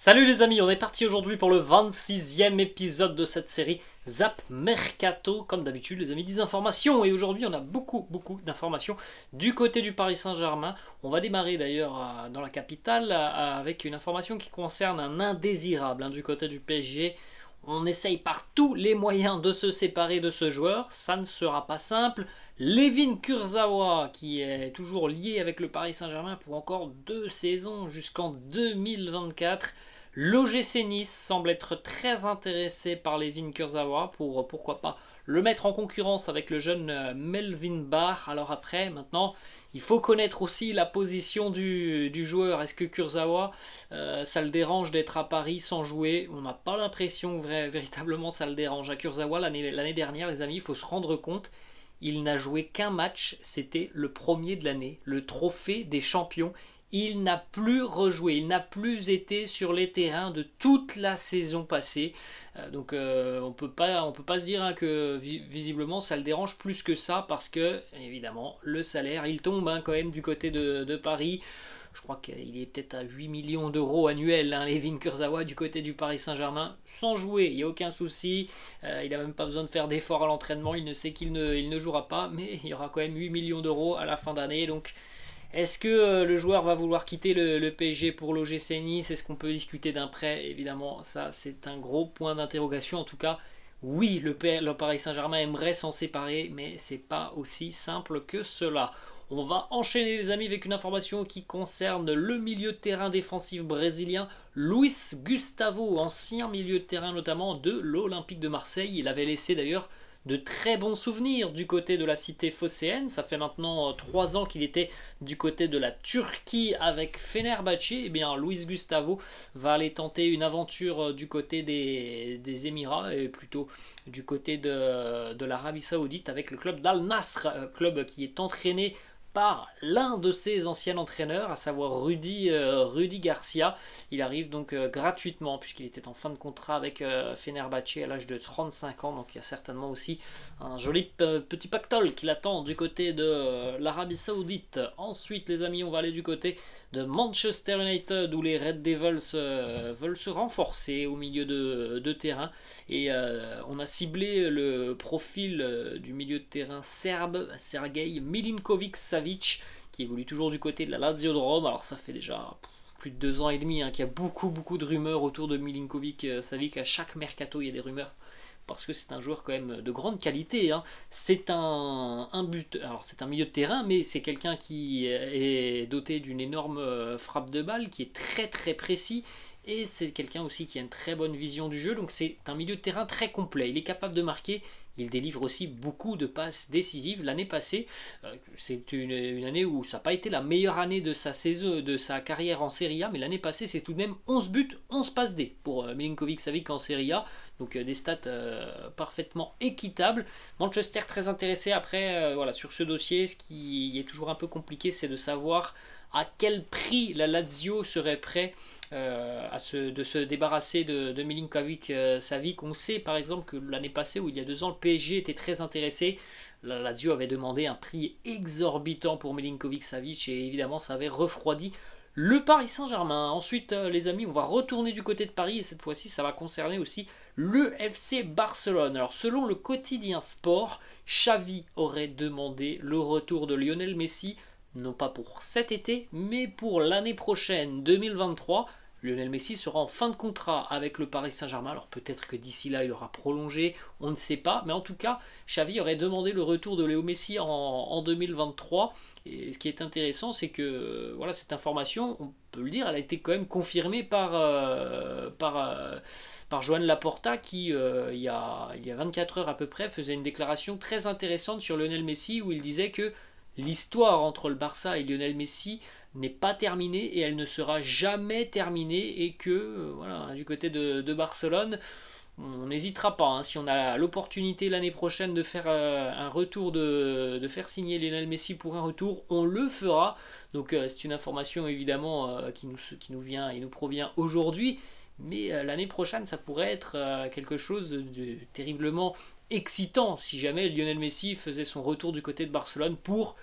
Salut les amis, on est parti aujourd'hui pour le 26e épisode de cette série Zap Mercato. Comme d'habitude les amis, des informations, et aujourd'hui on a beaucoup d'informations du côté du Paris Saint-Germain. On va démarrer d'ailleurs dans la capitale avec une information qui concerne un indésirable du côté du PSG. On essaye par tous les moyens de se séparer de ce joueur, ça ne sera pas simple. Layvin Kurzawa, qui est toujours lié avec le Paris Saint-Germain pour encore 2 saisons jusqu'en 2024. L'OGC Nice semble être très intéressé par Layvin Kurzawa pour pourquoi pas le mettre en concurrence avec le jeune Melvin Barr. Alors après, maintenant, il faut connaître aussi la position du joueur. Est-ce que Kurzawa, ça le dérange d'être à Paris sans jouer? On n'a pas l'impression que véritablement ça le dérange. À Kurzawa, l'année dernière, les amis, il faut se rendre compte, il n'a joué qu'un match, c'était le premier de l'année, le trophée des champions. Il n'a plus rejoué, il n'a plus été sur les terrains de toute la saison passée. Donc on peut pas se dire que visiblement ça le dérange plus que ça, parce que évidemment le salaire il tombe quand même du côté de Paris. Je crois qu'il est peut-être à 8 millions d'euros annuels, Layvin Kurzawa du côté du Paris Saint-Germain. Sans jouer, il n'y a aucun souci. Il n'a même pas besoin de faire d'efforts à l'entraînement. Il ne sait qu'il ne jouera pas, mais il y aura quand même 8 millions d'euros à la fin d'année. Donc est-ce que le joueur va vouloir quitter le PSG pour l'OGC Nice? Est-ce qu'on peut discuter d'un prêt? Évidemment, ça c'est un gros point d'interrogation. En tout cas, oui, le Paris Saint-Germain aimerait s'en séparer, mais c'est pas aussi simple que cela. On va enchaîner les amis avec une information qui concerne le milieu de terrain défensif brésilien Luis Gustavo, ancien milieu de terrain notamment de l'Olympique de Marseille. Il avait laissé d'ailleurs de très bons souvenirs du côté de la cité phocéenne. Ça fait maintenant 3 ans qu'il était du côté de la Turquie avec Fenerbahçe. Et bien Luis Gustavo va aller tenter une aventure du côté des Émirats, et plutôt du côté de l'Arabie Saoudite avec le club d'Al Nasr, club qui est entraîné par l'un de ses anciens entraîneurs, à savoir Rudy Garcia. Il arrive donc gratuitement, puisqu'il était en fin de contrat avec Fenerbahçe à l'âge de 35 ans, donc il y a certainement aussi un joli petit pactole qui l'attend du côté de l'Arabie Saoudite. Ensuite les amis, on va aller du côté de Manchester United, où les Red Devils veulent se renforcer au milieu de terrain, et on a ciblé le profil du milieu de terrain serbe Sergej Milinkovic-Savic, qui évolue toujours du côté de la Lazio de Rome. Alors ça fait déjà plus de 2 ans et demi qu'il y a beaucoup de rumeurs autour de Milinkovic-Savic. À chaque mercato il y a des rumeurs, parce que c'est un joueur quand même de grande qualité. C'est un alors c'est un milieu de terrain, mais c'est quelqu'un qui est doté d'une énorme frappe de balle, qui est très précis, et c'est quelqu'un aussi qui a une très bonne vision du jeu. Donc c'est un milieu de terrain très complet. Il est capable de marquer. Il délivre aussi beaucoup de passes décisives. L'année passée, c'est une année où ça n'a pas été la meilleure année de sa saison, de sa carrière en Serie A, mais l'année passée c'est tout de même 11 buts, 11 passes D pour Milinkovic-Savic en Serie A. Donc des stats parfaitement équitables. Manchester très intéressé après voilà, sur ce dossier. Ce qui est toujours un peu compliqué, c'est de savoir à quel prix la Lazio serait prêt de se débarrasser de Milinkovic-Savic. On sait par exemple que l'année passée, ou il y a 2 ans, le PSG était très intéressé. La Lazio avait demandé un prix exorbitant pour Milinkovic-Savic, et évidemment ça avait refroidi le Paris Saint-Germain. Ensuite les amis, on va retourner du côté de Paris, et cette fois-ci ça va concerner aussi le FC Barcelone. Alors selon le quotidien Sport, Xavi aurait demandé le retour de Lionel Messi, non pas pour cet été, mais pour l'année prochaine, 2023. Lionel Messi sera en fin de contrat avec le Paris Saint-Germain. Alors peut-être que d'ici là il aura prolongé, on ne sait pas, mais en tout cas Xavi aurait demandé le retour de Léo Messi en 2023. Et ce qui est intéressant, c'est que voilà, cette information, on peut le dire, elle a été quand même confirmée par Joan Laporta, qui il y a 24 heures à peu près faisait une déclaration très intéressante sur Lionel Messi, où il disait que l'histoire entre le Barça et Lionel Messi n'est pas terminée, et elle ne sera jamais terminée, et que voilà, du côté de Barcelone, on n'hésitera pas, si on a l'opportunité l'année prochaine de faire un retour, de faire signer Lionel Messi pour un retour, on le fera. Donc c'est une information évidemment qui nous vient et nous provient aujourd'hui, mais l'année prochaine ça pourrait être quelque chose de terriblement excitant si jamais Lionel Messi faisait son retour du côté de Barcelone pour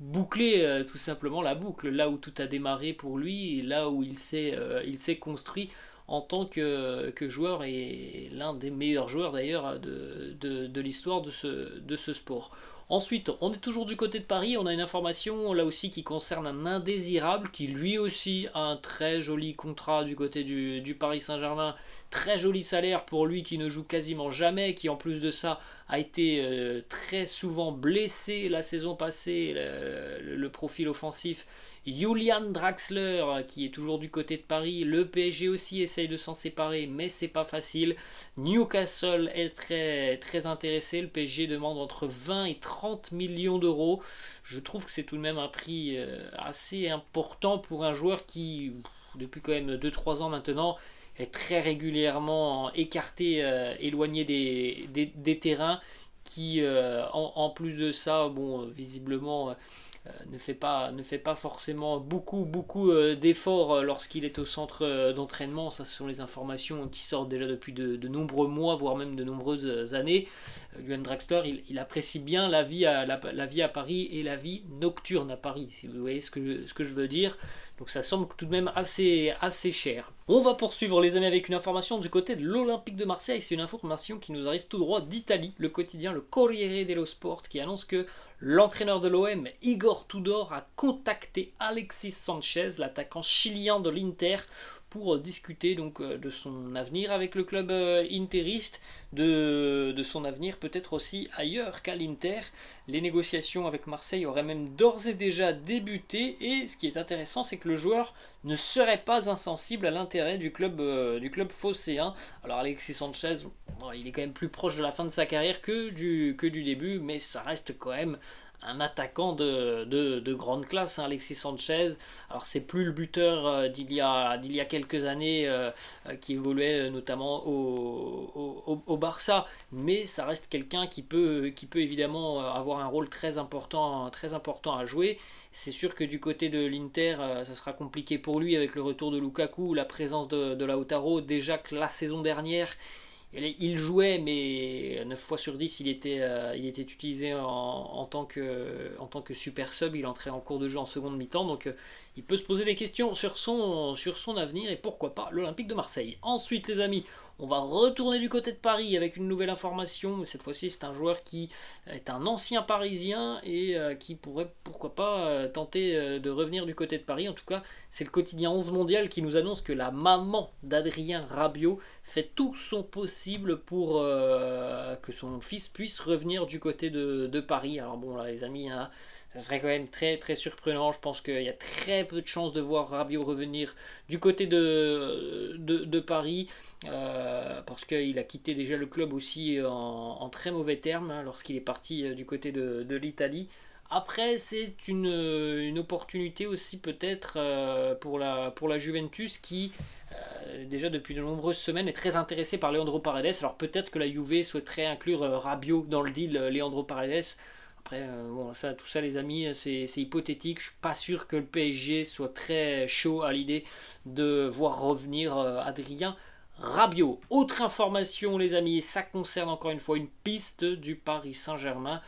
boucler tout simplement la boucle, là où tout a démarré pour lui, et là où il s'est construit en tant que joueur et l'un des meilleurs joueurs d'ailleurs de l'histoire de ce sport. Ensuite, on est toujours du côté de Paris, on a une information là aussi qui concerne un indésirable qui lui aussi a un très joli contrat du côté du Paris Saint-Germain, très joli salaire pour lui qui ne joue quasiment jamais, qui en plus de ça a été très souvent blessé la saison passée, le profil offensif. Julian Draxler qui est toujours du côté de Paris, le PSG aussi essaye de s'en séparer mais c'est pas facile. Newcastle est très, très intéressé, le PSG demande entre 20 et 30 millions d'euros. Je trouve que c'est tout de même un prix assez important pour un joueur qui depuis quand même 2-3 ans maintenant est très régulièrement écarté, éloigné des terrains, qui en plus de ça, bon, visiblement ne fait pas forcément beaucoup d'efforts lorsqu'il est au centre d'entraînement. Ça, ce sont les informations qui sortent déjà depuis de nombreux mois, voire même de nombreuses années. Johan Draxler, il apprécie bien la vie à Paris et la vie nocturne à Paris, si vous voyez ce que je veux dire. Donc ça semble tout de même assez cher. On va poursuivre les amis avec une information du côté de l'Olympique de Marseille. C'est une information qui nous arrive tout droit d'Italie. Le quotidien, le Corriere dello Sport, qui annonce que l'entraîneur de l'OM, Igor Tudor, a contacté Alexis Sanchez, l'attaquant chilien de l'Inter, pour discuter donc de son avenir avec le club interiste, de son avenir peut-être aussi ailleurs qu'à l'Inter. Les négociations avec Marseille auraient même d'ores et déjà débuté, et ce qui est intéressant, c'est que le joueur ne serait pas insensible à l'intérêt du club phocéen. Alors Alexis Sanchez, bon, il est quand même plus proche de la fin de sa carrière que du début, mais ça reste quand même un attaquant de grande classe, hein, Alexis Sanchez. Alors c'est plus le buteur d'il y a quelques années qui évoluait notamment au Barça, mais ça reste quelqu'un qui peut évidemment avoir un rôle très important à jouer. C'est sûr que du côté de l'Inter, ça sera compliqué pour lui avec le retour de Lukaku, la présence de Lautaro. Déjà que la saison dernière, il jouait, mais 9 fois sur 10, il était utilisé en tant que super sub. Il entrait en cours de jeu en seconde mi-temps, donc il peut se poser des questions sur son avenir et pourquoi pas l'Olympique de Marseille. Ensuite, les amis, on va retourner du côté de Paris avec une nouvelle information. Cette fois-ci, c'est un joueur qui est un ancien Parisien et qui pourrait, pourquoi pas, tenter de revenir du côté de Paris. En tout cas, c'est le quotidien 11 Mondial qui nous annonce que la maman d'Adrien Rabiot fait tout son possible pour que son fils puisse revenir du côté de Paris. Alors bon, là, les amis, hein, ça serait quand même très très surprenant. Je pense qu'il y a très peu de chances de voir Rabiot revenir du côté de Paris, parce qu'il a quitté déjà le club aussi en très mauvais termes, hein, lorsqu'il est parti du côté de l'Italie. Après, c'est une opportunité aussi peut-être pour la Juventus qui déjà depuis de nombreuses semaines est très intéressée par Leandro Paredes. Alors peut-être que la Juve souhaiterait inclure Rabiot dans le deal Leandro Paredes. Après, bon, tout ça les amis, c'est hypothétique. Je suis pas sûr que le PSG soit très chaud à l'idée de voir revenir Adrien Rabiot. Autre information les amis, ça concerne encore une fois une piste du Paris Saint-Germain,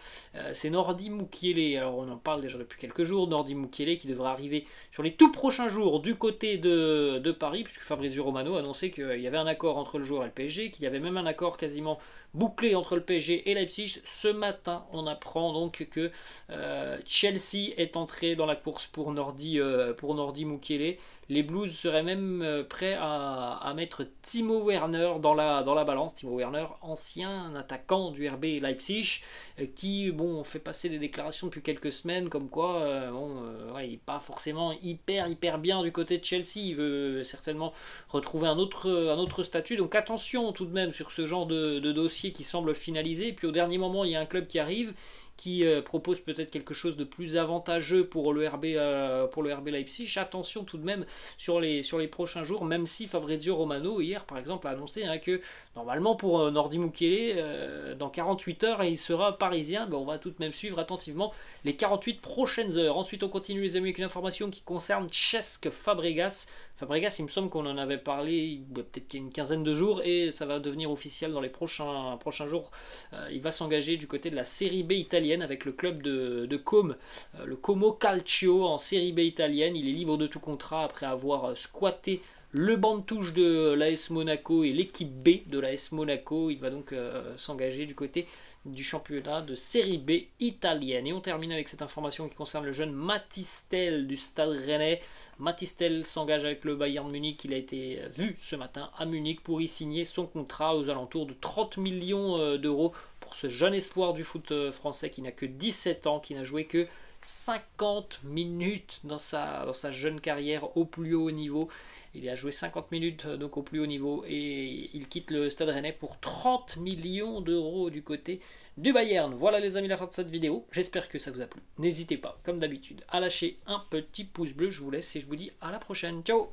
c'est Nordi Mukiele. Alors on en parle déjà depuis quelques jours, Nordi Mukiele qui devrait arriver sur les tout prochains jours du côté de Paris, puisque Fabrizio Romano a annoncé qu'il y avait un accord entre le joueur et le PSG, qu'il y avait même un accord quasiment bouclé entre le PSG et Leipzig. Ce matin on apprend donc que Chelsea est entré dans la course pour Nordi Mukiele. Les Blues seraient même prêts à mettre Timo Werner dans la balance. Timo Werner, ancien attaquant du RB Leipzig, qui fait passer des déclarations depuis quelques semaines comme quoi il n'est pas forcément hyper bien du côté de Chelsea. Il veut certainement retrouver un autre statut. Donc attention tout de même sur ce genre de dossier qui semble finalisé. Et puis au dernier moment, il y a un club qui arrive, qui propose peut-être quelque chose de plus avantageux pour le RB Leipzig. Attention tout de même sur les prochains jours, même si Fabrizio Romano hier par exemple a annoncé que normalement pour Nordi Mukiele dans 48 heures il sera parisien. On va tout de même suivre attentivement les 48 prochaines heures. Ensuite on continue les amis avec une information qui concerne Cesc Fabregas. Fabregas, il me semble qu'on en avait parlé peut-être qu'il y a une quinzaine de jours et ça va devenir officiel dans les prochains jours. Il va s'engager du côté de la Série B italienne avec le club de Côme, le Como Calcio en Série B italienne. Il est libre de tout contrat après avoir squatté le banc de touche de l'AS Monaco et l'équipe B de l'AS Monaco. Il va donc s'engager du côté du championnat de Série B italienne. Et on termine avec cette information qui concerne le jeune Mathys Tel du Stade Rennais. Mathys Tel s'engage avec le Bayern Munich. Il a été vu ce matin à Munich pour y signer son contrat aux alentours de 30 millions d'euros pour ce jeune espoir du foot français qui n'a que 17 ans, qui n'a joué que 50 minutes dans sa jeune carrière au plus haut niveau. Il a joué 50 minutes donc au plus haut niveau et il quitte le Stade Rennais pour 30 millions d'euros du côté du Bayern. Voilà les amis, la fin de cette vidéo. J'espère que ça vous a plu. N'hésitez pas, comme d'habitude, à lâcher un petit pouce bleu. Je vous laisse et je vous dis à la prochaine. Ciao!